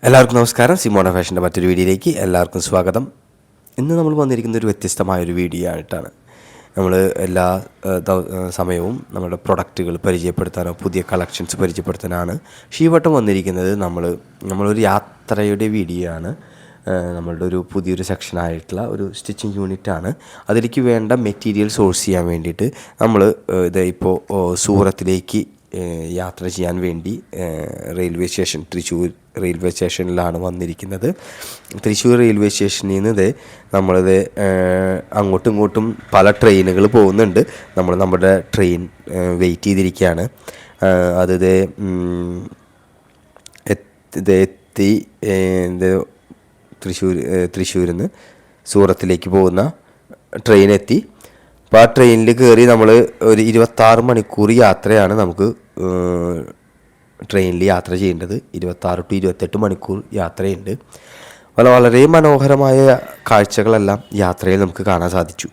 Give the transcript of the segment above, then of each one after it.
എല്ലാവർക്കും നമസ്കാരം. സിമോണ ഫാഷൻ്റെ മറ്റൊരു വീഡിയോയിലേക്ക് എല്ലാവർക്കും സ്വാഗതം. ഇന്ന് നമ്മൾ വന്നിരിക്കുന്ന ഒരു വ്യത്യസ്തമായൊരു വീഡിയോ ആയിട്ടാണ്. നമ്മൾ എല്ലാ സമയവും നമ്മുടെ പ്രൊഡക്റ്റുകൾ പരിചയപ്പെടുത്താനോ പുതിയ കളക്ഷൻസ് പരിചയപ്പെടുത്താനാണ് ഷീവട്ടം വന്നിരിക്കുന്നത്. നമ്മളൊരു യാത്രയുടെ വീഡിയോ ആണ്. നമ്മളുടെ ഒരു പുതിയൊരു സെക്ഷനായിട്ടുള്ള ഒരു സ്റ്റിച്ചിങ് യൂണിറ്റാണ്. അതിലേക്ക് വേണ്ട മെറ്റീരിയൽ സോഴ്സ് ചെയ്യാൻ വേണ്ടിയിട്ട് നമ്മൾ ഇപ്പോൾ സൂറത്തിലേക്ക് യാത്ര ചെയ്യാൻ വേണ്ടി റെയിൽവേ സ്റ്റേഷൻ തൃശ്ശൂർ റെയിൽവേ സ്റ്റേഷനിലാണ് വന്നിരിക്കുന്നത്. തൃശ്ശൂർ റെയിൽവേ സ്റ്റേഷനിൽ നിന്ന് നമ്മളിത് അങ്ങോട്ടും ഇങ്ങോട്ടും പല ട്രെയിനുകൾ പോകുന്നുണ്ട്. നമ്മുടെ ട്രെയിൻ വെയിറ്റ് ചെയ്തിരിക്കുകയാണ്. അത് എത്തി തൃശ്ശൂരിൽ നിന്ന് സൂറത്തിലേക്ക് പോകുന്ന ട്രെയിൻ എത്തി. അപ്പോൾ ആ ട്രെയിനിൽ കയറി നമ്മൾ ഒരു 26 മണിക്കൂർ യാത്രയാണ് നമുക്ക് ട്രെയിനിൽ യാത്ര ചെയ്യേണ്ടത്. 26 to 28 മണിക്കൂർ യാത്രയുണ്ട്. വളരെ മനോഹരമായ കാഴ്ചകളെല്ലാം യാത്രയിൽ നമുക്ക് കാണാൻ സാധിച്ചു.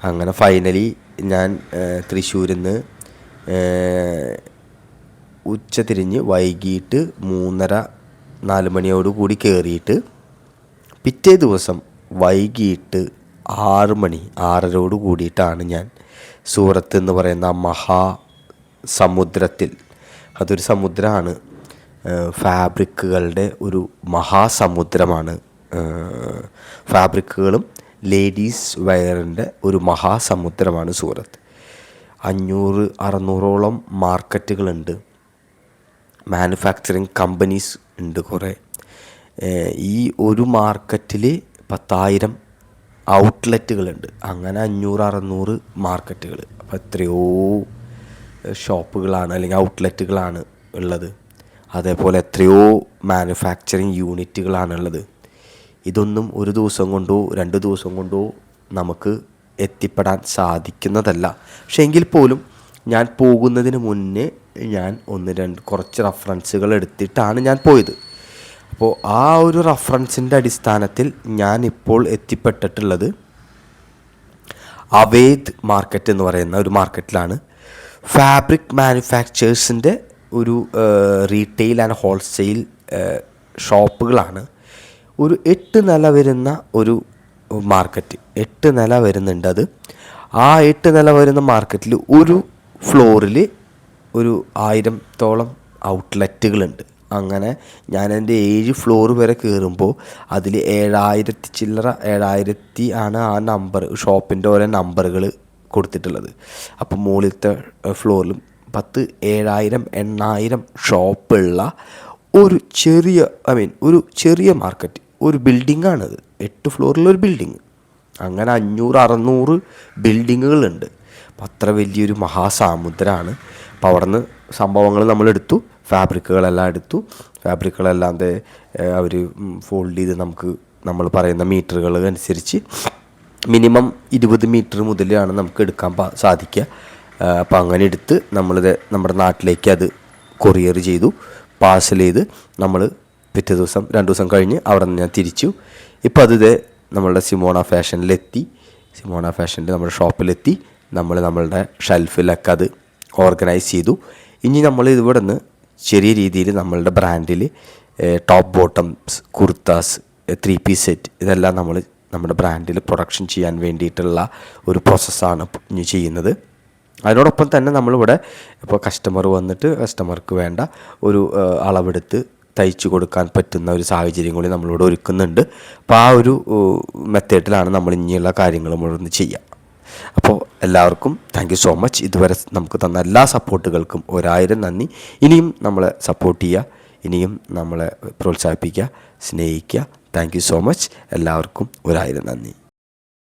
അങ്ങനെ ഫൈനലി ഞാൻ തൃശ്ശൂരിൽ നിന്ന് ഉച്ച തിരിഞ്ഞ് വൈകിട്ട് 3:30-4 മണിയോടുകൂടി കയറിയിട്ട് പിറ്റേ ദിവസം വൈകിട്ട് 6:30 കൂടിയിട്ടാണ് ഞാൻ സൂറത്ത് എന്ന് പറയുന്ന മഹാസമുദ്രത്തിൽ, അതൊരു സമുദ്രമാണ്, ഫാബ്രിക്കുകളുടെ ഒരു മഹാസമുദ്രമാണ്. ഫാബ്രിക്കുകളും ലേഡീസ് വെയറിൻ്റെ ഒരു മഹാസമുദ്രമാണ് സൂറത്ത്. 500-600ഓളം മാർക്കറ്റുകളുണ്ട്, മാനുഫാക്ചറിങ് കമ്പനീസ് ഉണ്ട് കുറേ. ഈ ഒരു മാർക്കറ്റിൽ 10,000 ഔട്ട്ലെറ്റുകളുണ്ട്. അങ്ങനെ 500-600 മാർക്കറ്റുകൾ. അപ്പോൾ എത്രയോ ഷോപ്പുകളാണ് അല്ലെങ്കിൽ ഔട്ട്ലെറ്റുകളാണ് ഉള്ളത്. അതേപോലെ എത്രയോ മാനുഫാക്ചറിങ് യൂണിറ്റുകളാണുള്ളത്. ഇതൊന്നും ഒരു ദിവസം കൊണ്ടോ 2 ദിവസം കൊണ്ടോ നമുക്ക് എത്തിപ്പെടാൻ സാധിക്കുന്നതല്ല. പക്ഷേ എങ്കിൽ പോലും ഞാൻ പോകുന്നതിന് മുന്നേ ഞാൻ കുറച്ച് റഫറൻസുകൾ എടുത്തിട്ടാണ് ഞാൻ പോയത്. അപ്പോൾ ആ ഒരു റഫറൻസിൻ്റെ അടിസ്ഥാനത്തിൽ ഞാനിപ്പോൾ എത്തിപ്പെട്ടിട്ടുള്ളത് അവേദ് മാർക്കറ്റ് എന്ന് പറയുന്ന ഒരു മാർക്കറ്റിലാണ്. ഫാബ്രിക് മാനുഫാക്ചേഴ്സിൻ്റെ ഒരു റീറ്റെയിൽ ആൻഡ് ഹോൾസെയിൽ ഷോപ്പുകളാണ്. ഒരു 8 നില വരുന്ന ഒരു മാർക്കറ്റ്, 8 നില വരുന്നുണ്ട്. ആ 8 നില വരുന്ന മാർക്കറ്റിൽ ഒരു ഫ്ലോറിൽ ഒരു 1000-ഓളം ഔട്ട്ലെറ്റുകളുണ്ട്. അങ്ങനെ ഞാൻ എൻ്റെ 7 ഫ്ലോർ വരെ കയറുമ്പോൾ അതിൽ 7000 ചില്ലറ 7000 ആണ് ആ നമ്പർ, ഷോപ്പിൻ്റെ ഓരോ നമ്പറുകൾ കൊടുത്തിട്ടുള്ളത്. അപ്പോൾ മുകളിലത്തെ ഫ്ലോറിലും 7000-8000 ഷോപ്പുള്ള ഒരു ചെറിയ മാർക്കറ്റ്, ഒരു ബിൽഡിങ്ങാണത്. 8 ഫ്ലോറിലൊരു ബിൽഡിങ്. അങ്ങനെ 500-600 ബിൽഡിങ്ങുകളുണ്ട്. അപ്പോൾ അത്ര വലിയൊരു മഹാസമുദ്രമാണ്. അപ്പോൾ അവിടെ നിന്ന് സംഭവങ്ങൾ നമ്മളെടുത്തു, ഫാബ്രിക്കുകളെല്ലാം എടുത്തു. ഫാബ്രിക്കുകളെല്ലാം അവർ ഫോൾഡ് ചെയ്ത് നമ്മൾ പറയുന്ന മീറ്ററുകൾ അനുസരിച്ച് മിനിമം 20 മീറ്റർ മുതലാണ് നമുക്ക് എടുക്കാൻ സാധിക്കുക. അപ്പോൾ അങ്ങനെ എടുത്ത് നമ്മുടെ നാട്ടിലേക്ക് അത് കൊറിയർ ചെയ്തു, പാഴ്സൽ ചെയ്ത് നമ്മൾ പിറ്റേ ദിവസം 2 ദിവസം കഴിഞ്ഞ് അവിടെ നിന്ന് ഞാൻ തിരിച്ചു. ഇപ്പോൾ നമ്മളുടെ സിമോണ ഫാഷനിലെത്തി. സിമോണ ഫാഷനിൽ നമ്മുടെ ഷോപ്പിലെത്തി. നമ്മളുടെ ഷെൽഫിലൊക്കെ അത് ഓർഗനൈസ് ചെയ്തു. ഇനി നമ്മൾ ഇവിടെ നിന്ന് ചെറിയ രീതിയിൽ നമ്മളുടെ ബ്രാൻഡിൽ top bottoms, kurtas, 3 piece set ഇതെല്ലാം നമ്മുടെ ബ്രാൻഡിൽ പ്രൊഡക്ഷൻ ചെയ്യാൻ വേണ്ടിയിട്ടുള്ള ഒരു പ്രോസസ്സാണ് ഇനി ചെയ്യുന്നത്. അതിനോടൊപ്പം തന്നെ നമ്മളിവിടെ ഇപ്പോൾ കസ്റ്റമർ വന്നിട്ട് കസ്റ്റമർക്ക് വേണ്ട ഒരു അളവെടുത്ത് തയ്ച്ചു കൊടുക്കാൻ പറ്റുന്ന ഒരു സാഹചര്യം കൂടി നമ്മളിവിടെ ഒരുക്കുന്നുണ്ട്. അപ്പോൾ ആ ഒരു മെത്തേഡിലാണ് നമ്മൾ ഇനിയുള്ള കാര്യങ്ങൾ മുഴുവൻ ചെയ്യുക. അപ്പോൾ എല്ലാവർക്കും താങ്ക് യു സോ മച്ച്. ഇതുവരെ നമുക്ക് തന്ന എല്ലാ സപ്പോർട്ടുകൾക്കും 1000 നന്ദി. ഇനിയും നമ്മളെ സപ്പോർട്ട് ചെയ്യുക, ഇനിയും നമ്മളെ പ്രോത്സാഹിപ്പിക്കുക, സ്നേഹിക്കുക. Thank you so much. എല്ലാവർക്കും 1000 നന്ദി.